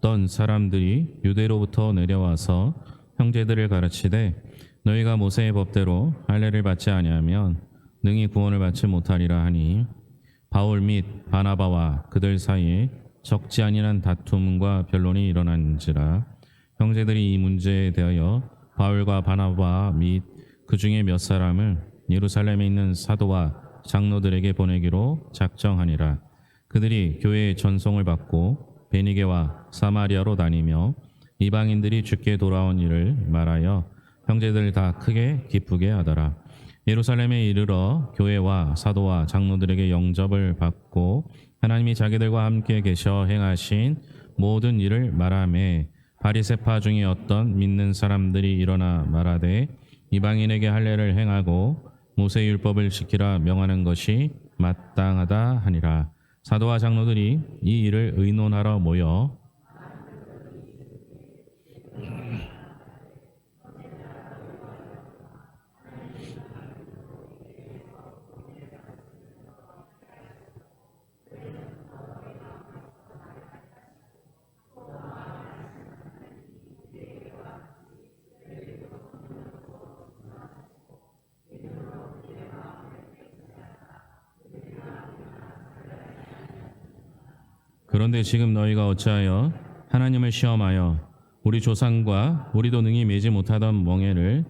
어떤 사람들이 유대로부터 내려와서 형제들을 가르치되 너희가 모세의 법대로 할례를 받지 아니하면 능히 구원을 받지 못하리라 하니 바울 및 바나바와 그들 사이에 적지 아니한 다툼과 변론이 일어난지라. 형제들이 이 문제에 대하여 바울과 바나바 및 그 중에 몇 사람을 예루살렘에 있는 사도와 장로들에게 보내기로 작정하니라. 그들이 교회의 전송을 받고 베니게와 사마리아로 다니며 이방인들이 주께 돌아온 일을 말하여 형제들 다 크게 기쁘게 하더라. 예루살렘에 이르러 교회와 사도와 장로들에게 영접을 받고 하나님이 자기들과 함께 계셔 행하신 모든 일을 말하매 바리새파 중에 어떤 믿는 사람들이 일어나 말하되 이방인에게 할례를 행하고 모세 율법을 지키라 명하는 것이 마땅하다 하니라. 사도와 장로들이 이 일을 의논하러 모여 그런데 지금 너희가 어찌하여 하나님을 시험하여 우리 조상과 우리도 능히 매지 못하던 멍에를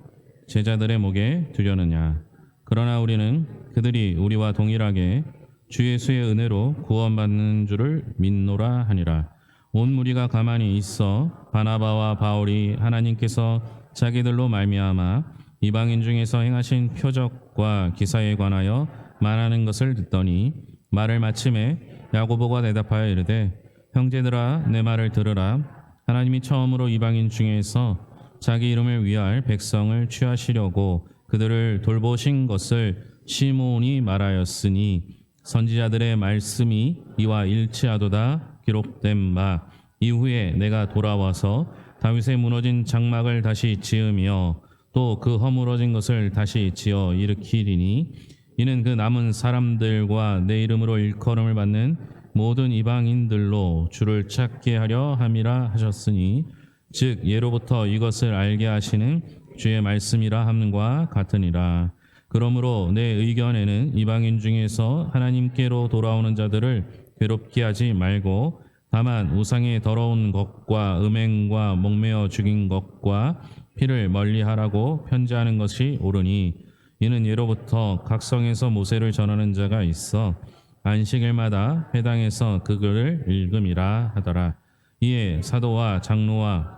제자들의 목에 두려느냐. 그러나 우리는 그들이 우리와 동일하게 주 예수의 은혜로 구원받는 줄을 믿노라 하니라. 온 무리가 가만히 있어 바나바와 바울이 하나님께서 자기들로 말미암아 이방인 중에서 행하신 표적과 기사에 관하여 말하는 것을 듣더니 말을 마침에 야고보가 대답하여 이르되 형제들아 내 말을 들으라. 하나님이 처음으로 이방인 중에서 자기 이름을 위할 백성을 취하시려고 그들을 돌보신 것을 시몬이 말하였으니 선지자들의 말씀이 이와 일치하도다 기록된 바 이후에 내가 돌아와서 다윗의 무너진 장막을 다시 지으며 또 그 허물어진 것을 다시 지어 일으키리니 이는 그 남은 사람들과 내 이름으로 일컬음을 받는 모든 이방인들로 주를 찾게 하려 함이라 하셨으니 즉 예로부터 이것을 알게 하시는 주의 말씀이라 함과 같으니라. 그러므로 내 의견에는 이방인 중에서 하나님께로 돌아오는 자들을 괴롭게 하지 말고 다만 우상의 더러운 것과 음행과 목매어 죽인 것과 피를 멀리하라고 편지하는 것이 옳으니 이는 예로부터 각성에서 모세를 전하는 자가 있어 안식일마다 회당에서 그 글을 읽음이라 하더라. 이에 사도와 장로와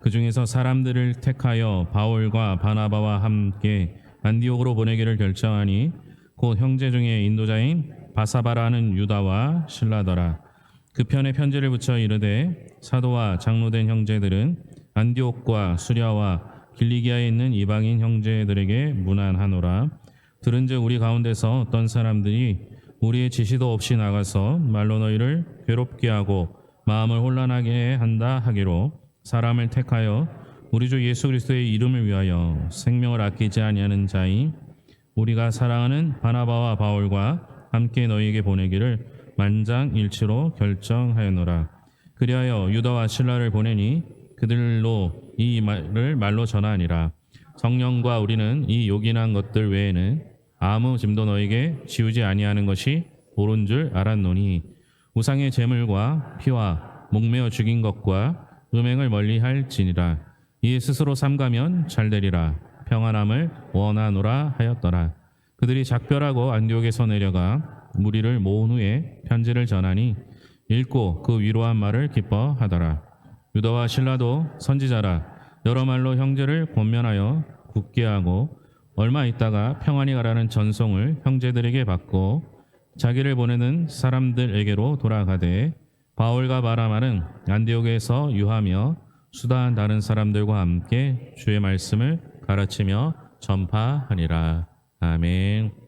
그 중에서 사람들을 택하여 바울과 바나바와 함께 안디옥으로 보내기를 결정하니 곧 형제 중에 인도자인 바사바라는 유다와 실라더라. 그 편에 편지를 붙여 이르되 사도와 장로된 형제들은 안디옥과 수랴와 길리기아에 있는 이방인 형제들에게 문안하노라. 들은즉 우리 가운데서 어떤 사람들이 우리의 지시도 없이 나가서 말로 너희를 괴롭게 하고 마음을 혼란하게 한다 하기로 사람을 택하여 우리 주 예수 그리스도의 이름을 위하여 생명을 아끼지 아니하는 자인 우리가 사랑하는 바나바와 바울과 함께 너희에게 보내기를 만장일치로 결정하였노라. 그리하여 유다와 실라를 보내니 그들로 이 말을 말로 전하니라. 성령과 우리는 이 요긴한 것들 외에는 아무 짐도 너에게 지우지 아니하는 것이 옳은 줄 알았노니 우상의 제물과 피와 목매어 죽인 것과 음행을 멀리할지니라. 이에 스스로 삼가면 잘되리라. 평안함을 원하노라 하였더라. 그들이 작별하고 안디옥에서 내려가 무리를 모은 후에 편지를 전하니 읽고 그 위로한 말을 기뻐하더라. 유다와 실라도 선지자라 여러 말로 형제를 권면하여 굳게 하고 얼마 있다가 평안히 가라는 전송을 형제들에게 받고 자기를 보내는 사람들에게로 돌아가되 바울과 바나바는 안디옥에서 유하며 수다한 다른 사람들과 함께 주의 말씀을 가르치며 전파하니라. 아멘.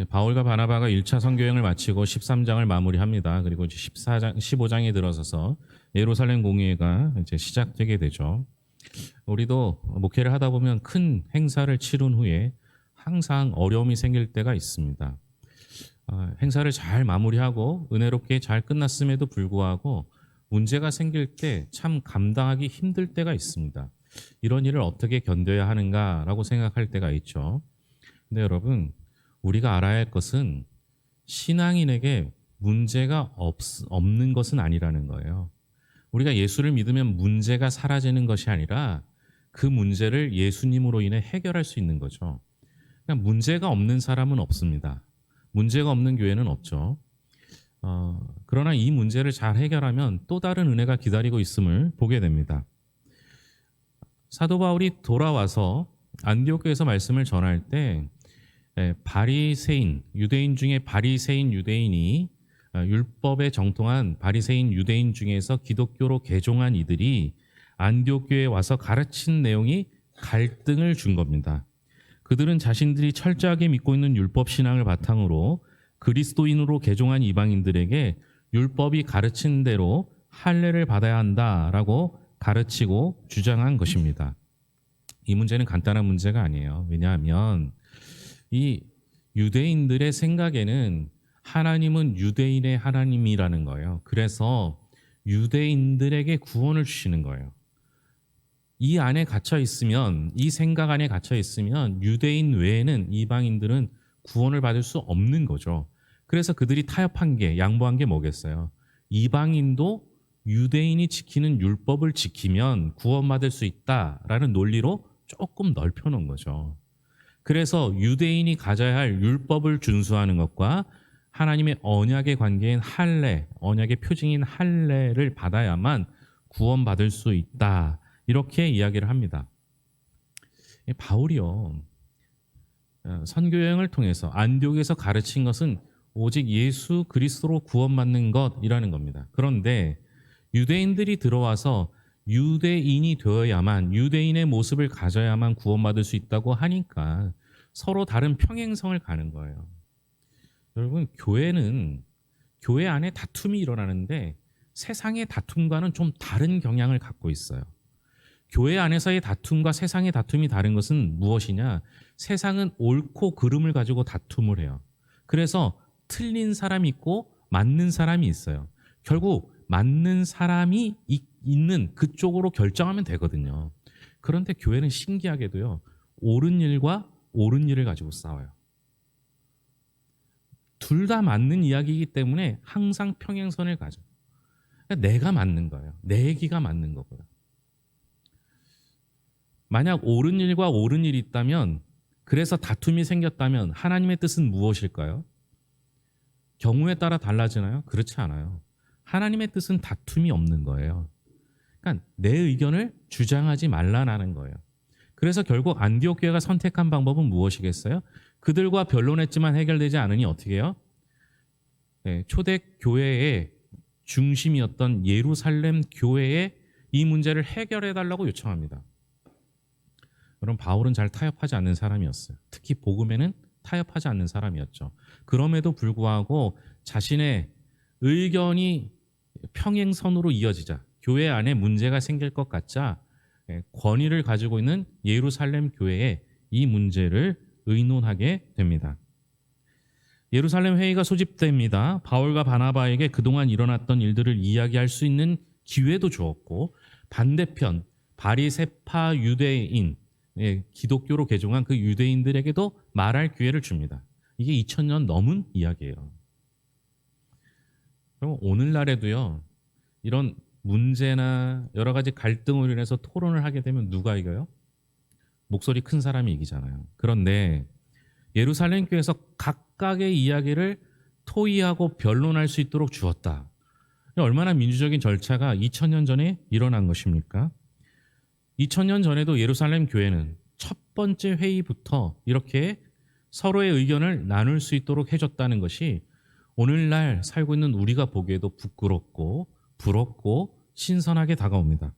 바울과 바나바가 1차 선교여행을 마치고 13장을 마무리합니다. 그리고 이제 14장, 15장에 들어서서 예루살렘 공회가 이제 시작되게 되죠. 우리도 목회를 하다 보면 큰 행사를 치른 후에 항상 어려움이 생길 때가 있습니다. 행사를 잘 마무리하고 은혜롭게 잘 끝났음에도 불구하고 문제가 생길 때 참 감당하기 힘들 때가 있습니다. 이런 일을 어떻게 견뎌야 하는가라고 생각할 때가 있죠. 근데 여러분, 우리가 알아야 할 것은 신앙인에게 문제가 없는 것은 아니라는 거예요. 우리가 예수를 믿으면 문제가 사라지는 것이 아니라 그 문제를 예수님으로 인해 해결할 수 있는 거죠. 그냥 문제가 없는 사람은 없습니다. 문제가 없는 교회는 없죠. 그러나 이 문제를 잘 해결하면 또 다른 은혜가 기다리고 있음을 보게 됩니다. 사도 바울이 돌아와서 안디옥교에서 말씀을 전할 때 바리새인, 유대인 중에 바리새인 유대인이 율법에 정통한 바리새인 유대인 중에서 기독교로 개종한 이들이 안디옥 교회에 와서 가르친 내용이 갈등을 준 겁니다. 그들은 자신들이 철저하게 믿고 있는 율법 신앙을 바탕으로 그리스도인으로 개종한 이방인들에게 율법이 가르친 대로 할례를 받아야 한다라고 가르치고 주장한 것입니다. 이 문제는 간단한 문제가 아니에요. 왜냐하면 이 유대인들의 생각에는 하나님은 유대인의 하나님이라는 거예요. 그래서 유대인들에게 구원을 주시는 거예요. 이 안에 갇혀 있으면, 이 생각 안에 갇혀 있으면 유대인 외에는 이방인들은 구원을 받을 수 없는 거죠. 그래서 그들이 타협한 게, 양보한 게 뭐겠어요? 이방인도 유대인이 지키는 율법을 지키면 구원받을 수 있다라는 논리로 조금 넓혀놓은 거죠. 그래서 유대인이 가져야 할 율법을 준수하는 것과 하나님의 언약의 관계인 할례, 언약의 표징인 할례를 받아야만 구원받을 수 있다. 이렇게 이야기를 합니다. 바울이요, 선교 여행을 통해서 안디옥에서 가르친 것은 오직 예수 그리스도로 구원받는 것이라는 겁니다. 그런데 유대인들이 들어와서 유대인이 되어야만, 유대인의 모습을 가져야만 구원받을 수 있다고 하니까 서로 다른 평행성을 가는 거예요. 여러분, 교회는 교회 안에 다툼이 일어나는데 세상의 다툼과는 좀 다른 경향을 갖고 있어요. 교회 안에서의 다툼과 세상의 다툼이 다른 것은 무엇이냐? 세상은 옳고 그름을 가지고 다툼을 해요. 그래서 틀린 사람이 있고 맞는 사람이 있어요. 결국 맞는 사람이 있는 그쪽으로 결정하면 되거든요. 그런데 교회는 신기하게도요, 옳은 일과 옳은 일을 가지고 싸워요. 둘 다 맞는 이야기이기 때문에 항상 평행선을 가죠. 그러니까 내가 맞는 거예요. 내 얘기가 맞는 거고요. 만약 옳은 일과 옳은 일이 있다면, 그래서 다툼이 생겼다면 하나님의 뜻은 무엇일까요? 경우에 따라 달라지나요? 그렇지 않아요. 하나님의 뜻은 다툼이 없는 거예요. 그러니까 내 의견을 주장하지 말라는 거예요. 그래서 결국 안디옥 교회가 선택한 방법은 무엇이겠어요? 그들과 변론했지만 해결되지 않으니 어떻게 해요? 초대 교회의 중심이었던 예루살렘 교회에 이 문제를 해결해 달라고 요청합니다. 그럼 바울은 잘 타협하지 않는 사람이었어요. 특히 복음에는 타협하지 않는 사람이었죠. 그럼에도 불구하고 자신의 의견이 평행선으로 이어지자, 교회 안에 문제가 생길 것 같자 권위를 가지고 있는 예루살렘 교회에 이 문제를 의논하게 됩니다. 예루살렘 회의가 소집됩니다. 바울과 바나바에게 그동안 일어났던 일들을 이야기할 수 있는 기회도 주었고, 반대편 바리새파 유대인, 기독교로 개종한 그 유대인들에게도 말할 기회를 줍니다. 이게 2000년 넘은 이야기예요. 그럼 오늘날에도요, 이런 문제나 여러 가지 갈등으로 인해서 토론을 하게 되면 누가 이겨요? 목소리 큰 사람이 이기잖아요. 그런데 예루살렘 교회에서 각각의 이야기를 토의하고 변론할 수 있도록 주었다. 얼마나 민주적인 절차가 2000년 전에 일어난 것입니까? 2000년 전에도 예루살렘 교회는 첫 번째 회의부터 이렇게 서로의 의견을 나눌 수 있도록 해줬다는 것이 오늘날 살고 있는 우리가 보기에도 부끄럽고 부럽고 신선하게 다가옵니다.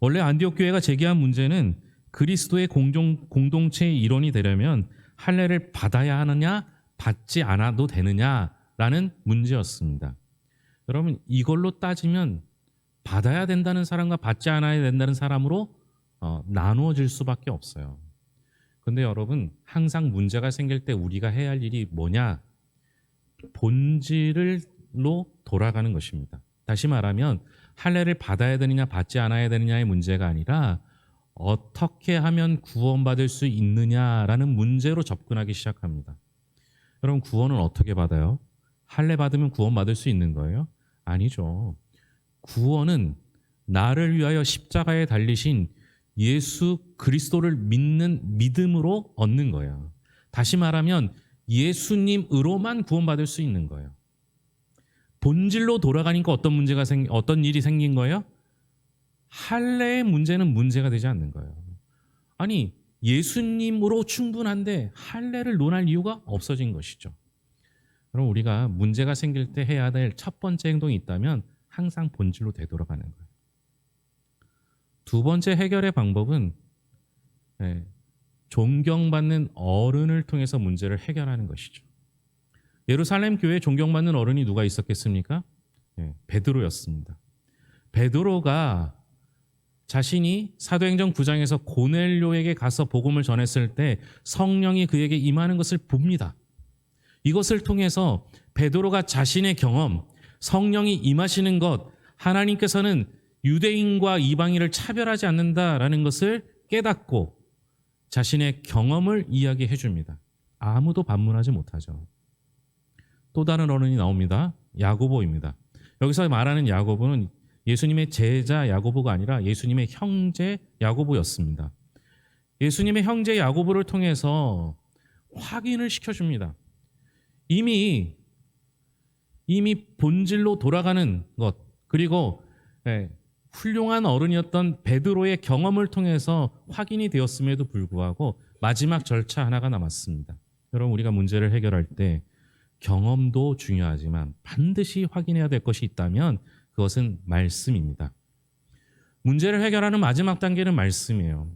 원래 안디옥 교회가 제기한 문제는 그리스도의 공동체의 일원이 되려면 할례를 받아야 하느냐, 받지 않아도 되느냐라는 문제였습니다. 여러분, 이걸로 따지면 받아야 된다는 사람과 받지 않아야 된다는 사람으로 나누어질 수밖에 없어요. 그런데 여러분, 항상 문제가 생길 때 우리가 해야 할 일이 뭐냐? 본질로 돌아가는 것입니다. 다시 말하면 할례를 받아야 되느냐 받지 않아야 되느냐의 문제가 아니라 어떻게 하면 구원받을 수 있느냐라는 문제로 접근하기 시작합니다. 여러분, 구원은 어떻게 받아요? 할례 받으면 구원받을 수 있는 거예요? 아니죠. 구원은 나를 위하여 십자가에 달리신 예수 그리스도를 믿는 믿음으로 얻는 거예요. 다시 말하면 예수님으로만 구원받을 수 있는 거예요. 본질로 돌아가니까 어떤 일이 생긴 거예요? 할례의 문제는 문제가 되지 않는 거예요. 아니, 예수님으로 충분한데 할례를 논할 이유가 없어진 것이죠. 그럼 우리가 문제가 생길 때 해야 될 첫 번째 행동이 있다면 항상 본질로 되돌아가는 거예요. 두 번째 해결의 방법은 존경받는 어른을 통해서 문제를 해결하는 것이죠. 예루살렘 교회에 존경받는 어른이 누가 있었겠습니까? 베드로였습니다. 베드로가 자신이 사도행전 9장에서 고넬료에게 가서 복음을 전했을 때 성령이 그에게 임하는 것을 봅니다. 이것을 통해서 베드로가 자신의 경험, 성령이 임하시는 것, 하나님께서는 유대인과 이방인을 차별하지 않는다라는 것을 깨닫고 자신의 경험을 이야기해 줍니다. 아무도 반문하지 못하죠. 또 다른 어른이 나옵니다. 야고보입니다. 여기서 말하는 야고보는 예수님의 제자 야고보가 아니라 예수님의 형제 야고보였습니다. 예수님의 형제 야고보를 통해서 확인을 시켜줍니다. 이미 본질로 돌아가는 것, 그리고 훌륭한 어른이었던 베드로의 경험을 통해서 확인이 되었음에도 불구하고 마지막 절차 하나가 남았습니다. 여러분, 우리가 문제를 해결할 때 경험도 중요하지만 반드시 확인해야 될 것이 있다면 그것은 말씀입니다. 문제를 해결하는 마지막 단계는 말씀이에요.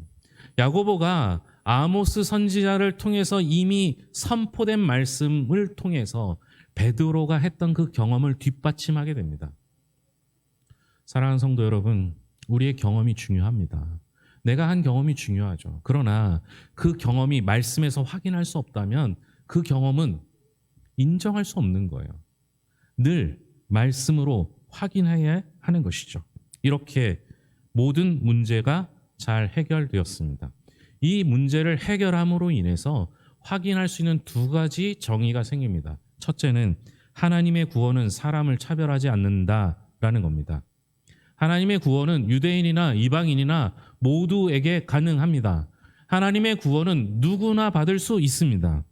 야고보가 아모스 선지자를 통해서 이미 선포된 말씀을 통해서 베드로가 했던 그 경험을 뒷받침하게 됩니다. 사랑하는 성도 여러분, 우리의 경험이 중요합니다. 내가 한 경험이 중요하죠. 그러나 그 경험이 말씀에서 확인할 수 없다면 그 경험은 인정할 수 없는 거예요. 늘 말씀으로 확인해야 하는 것이죠. 이렇게 모든 문제가 잘 해결되었습니다. 이 문제를 해결함으로 인해서 확인할 수 있는 두 가지 정의가 생깁니다. 첫째는 하나님의 구원은 사람을 차별하지 않는다라는 겁니다. 하나님의 구원은 유대인이나 이방인이나 모두에게 가능합니다. 하나님의 구원은 누구나 받을 수 있습니다.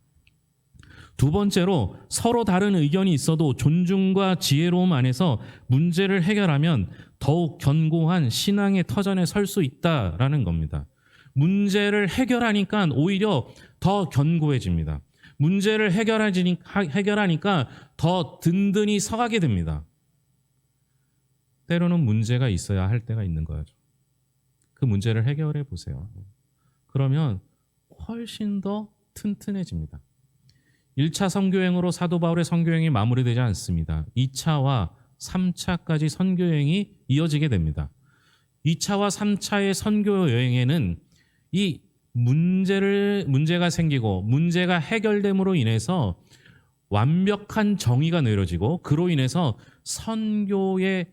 두 번째로 서로 다른 의견이 있어도 존중과 지혜로움 안에서 문제를 해결하면 더욱 견고한 신앙의 터전에 설 수 있다라는 겁니다. 문제를 해결하니까 오히려 더 견고해집니다. 문제를 해결하니까 더 든든히 서가게 됩니다. 때로는 문제가 있어야 할 때가 있는 거죠. 그 문제를 해결해 보세요. 그러면 훨씬 더 튼튼해집니다. 1차 선교행으로 사도 바울의 선교행이 마무리되지 않습니다. 2차와 3차까지 선교행이 이어지게 됩니다. 2차와 3차의 선교 여행에는 이 문제가 생기고 문제가 해결됨으로 인해서 완벽한 정의가 내려지고 그로 인해서 선교의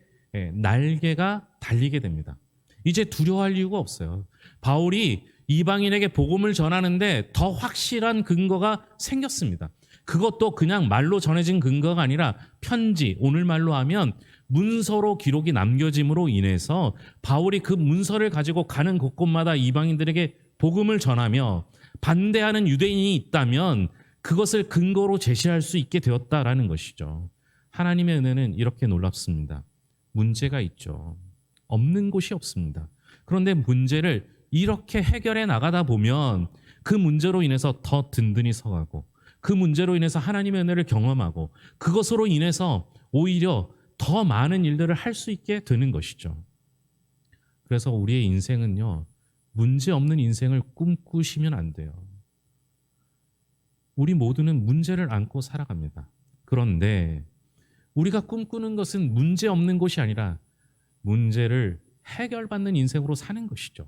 날개가 달리게 됩니다. 이제 두려워할 이유가 없어요. 바울이 이방인에게 복음을 전하는데 더 확실한 근거가 생겼습니다. 그것도 그냥 말로 전해진 근거가 아니라 편지, 오늘말로 하면 문서로 기록이 남겨짐으로 인해서 바울이 그 문서를 가지고 가는 곳곳마다 이방인들에게 복음을 전하며 반대하는 유대인이 있다면 그것을 근거로 제시할 수 있게 되었다라는 것이죠. 하나님의 은혜는 이렇게 놀랍습니다. 문제가 있죠. 없는 곳이 없습니다. 그런데 문제를 이렇게 해결해 나가다 보면 그 문제로 인해서 더 든든히 서가고 그 문제로 인해서 하나님의 은혜를 경험하고 그것으로 인해서 오히려 더 많은 일들을 할 수 있게 되는 것이죠. 그래서 우리의 인생은요, 문제 없는 인생을 꿈꾸시면 안 돼요. 우리 모두는 문제를 안고 살아갑니다. 그런데 우리가 꿈꾸는 것은 문제 없는 것이 아니라 문제를 해결받는 인생으로 사는 것이죠.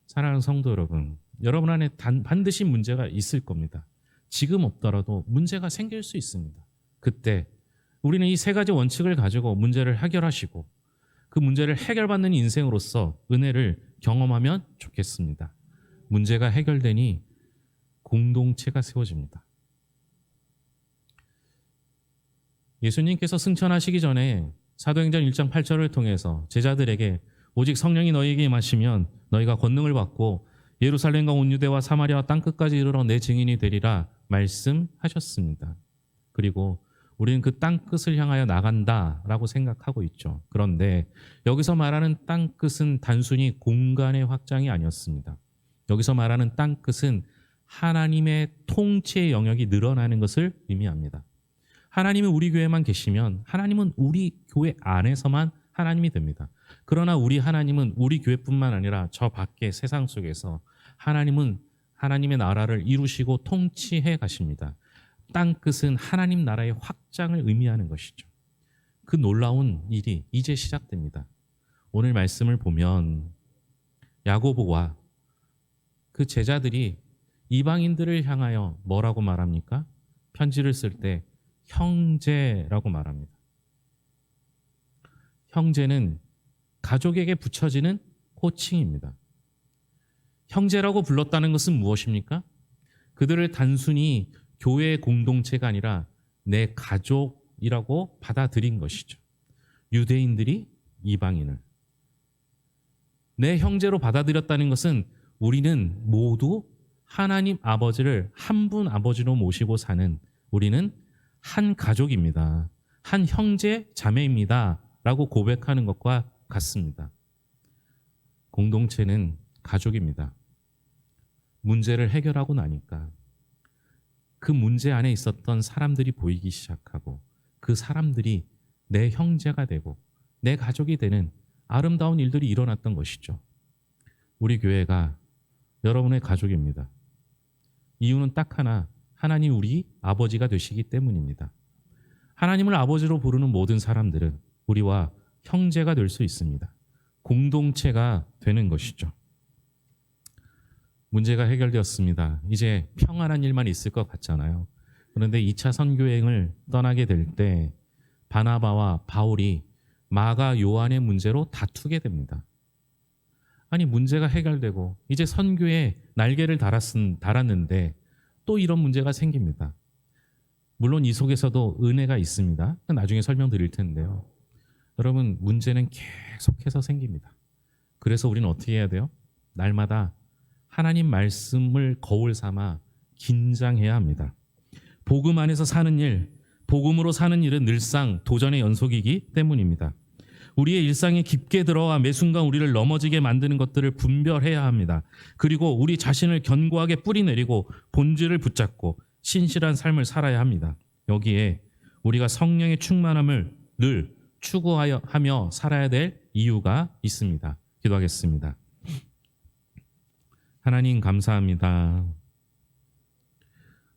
사랑하는 성도 여러분, 여러분 안에 반드시 문제가 있을 겁니다. 지금 없더라도 문제가 생길 수 있습니다. 그때 우리는 이 세 가지 원칙을 가지고 문제를 해결하시고 그 문제를 해결받는 인생으로서 은혜를 경험하면 좋겠습니다. 문제가 해결되니 공동체가 세워집니다. 예수님께서 승천하시기 전에 사도행전 1장 8절을 통해서 제자들에게 오직 성령이 너희에게 임하시면 너희가 권능을 받고 예루살렘과 온 유대와 사마리아와 땅끝까지 이르러 내 증인이 되리라 말씀하셨습니다. 그리고 우리는 그 땅끝을 향하여 나간다라고 생각하고 있죠. 그런데 여기서 말하는 땅끝은 단순히 공간의 확장이 아니었습니다. 여기서 말하는 땅끝은 하나님의 통치의 영역이 늘어나는 것을 의미합니다. 하나님은 우리 교회만 계시면 하나님은 우리 교회 안에서만 하나님이 됩니다. 그러나 우리 하나님은 우리 교회뿐만 아니라 저 밖의 세상 속에서 하나님은 하나님의 나라를 이루시고 통치해 가십니다. 땅끝은 하나님 나라의 확장을 의미하는 것이죠. 그 놀라운 일이 이제 시작됩니다. 오늘 말씀을 보면 야고보와 그 제자들이 이방인들을 향하여 뭐라고 말합니까? 편지를 쓸 때 형제라고 말합니다. 형제는 가족에게 붙여지는 호칭입니다. 형제라고 불렀다는 것은 무엇입니까? 그들을 단순히 교회의 공동체가 아니라 내 가족이라고 받아들인 것이죠. 유대인들이 이방인을 내 형제로 받아들였다는 것은 우리는 모두 하나님 아버지를 한 분 아버지로 모시고 사는 우리는 한 가족입니다. 한 형제 자매입니다. 라고 고백하는 것과 같습니다. 공동체는 가족입니다. 문제를 해결하고 나니까 그 문제 안에 있었던 사람들이 보이기 시작하고 그 사람들이 내 형제가 되고 내 가족이 되는 아름다운 일들이 일어났던 것이죠. 우리 교회가 여러분의 가족입니다. 이유는 딱 하나, 하나님 우리 아버지가 되시기 때문입니다. 하나님을 아버지로 부르는 모든 사람들은 우리와 형제가 될 수 있습니다. 공동체가 되는 것이죠. 문제가 해결되었습니다. 이제 평안한 일만 있을 것 같잖아요. 그런데 2차 선교행을 떠나게 될 때 바나바와 바울이 마가 요한의 문제로 다투게 됩니다. 아니 문제가 해결되고 이제 선교에 날개를 달았는데 또 이런 문제가 생깁니다. 물론 이 속에서도 은혜가 있습니다. 나중에 설명드릴 텐데요. 여러분 문제는 계속해서 생깁니다. 그래서 우리는 어떻게 해야 돼요? 날마다 하나님 말씀을 거울 삼아 긴장해야 합니다. 복음 안에서 사는 일, 복음으로 사는 일은 늘상 도전의 연속이기 때문입니다. 우리의 일상에 깊게 들어와 매 순간 우리를 넘어지게 만드는 것들을 분별해야 합니다. 그리고 우리 자신을 견고하게 뿌리내리고 본질을 붙잡고 신실한 삶을 살아야 합니다. 여기에 우리가 성령의 충만함을 늘 추구하며 살아야 될 이유가 있습니다. 기도하겠습니다. 하나님 감사합니다.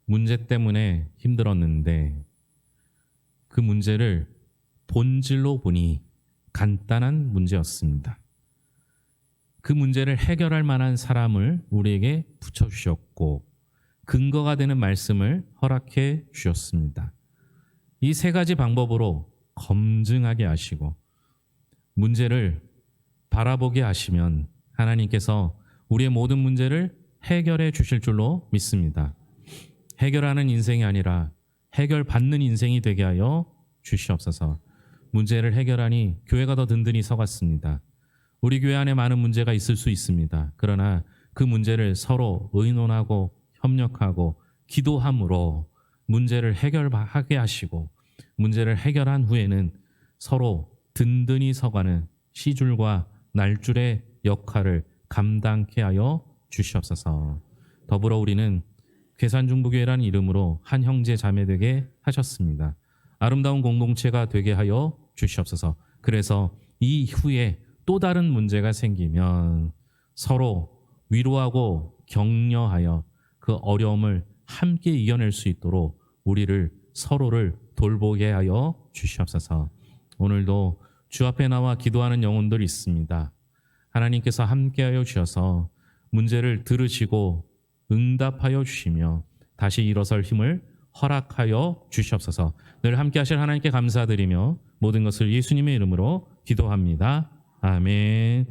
문제 때문에 힘들었는데 그 문제를 본질로 보니 간단한 문제였습니다. 그 문제를 해결할 만한 사람을 우리에게 붙여주셨고 근거가 되는 말씀을 허락해 주셨습니다. 이 세 가지 방법으로 검증하게 하시고 문제를 바라보게 하시면 하나님께서 우리의 모든 문제를 해결해 주실 줄로 믿습니다. 해결하는 인생이 아니라 해결받는 인생이 되게 하여 주시옵소서. 문제를 해결하니 교회가 더 든든히 서갔습니다. 우리 교회 안에 많은 문제가 있을 수 있습니다. 그러나 그 문제를 서로 의논하고 협력하고 기도함으로 문제를 해결하게 하시고 문제를 해결한 후에는 서로 든든히 서가는 시줄과 날줄의 역할을 감당케 하여 주시옵소서. 더불어 우리는 괴산중부교회라는 이름으로 한 형제 자매 되게 하셨습니다. 아름다운 공동체가 되게 하여 주시옵소서. 그래서 이후에 또 다른 문제가 생기면 서로 위로하고 격려하여 그 어려움을 함께 이겨낼 수 있도록 우리를 서로를 돌보게 하여 주시옵소서. 오늘도 주 앞에 나와 기도하는 영혼들 있습니다. 하나님께서 함께하여 주셔서 문제를 들으시고 응답하여 주시며 다시 일어설 힘을 허락하여 주시옵소서. 늘 함께 하실 하나님께 감사드리며 모든 것을 예수님의 이름으로 기도합니다. 아멘.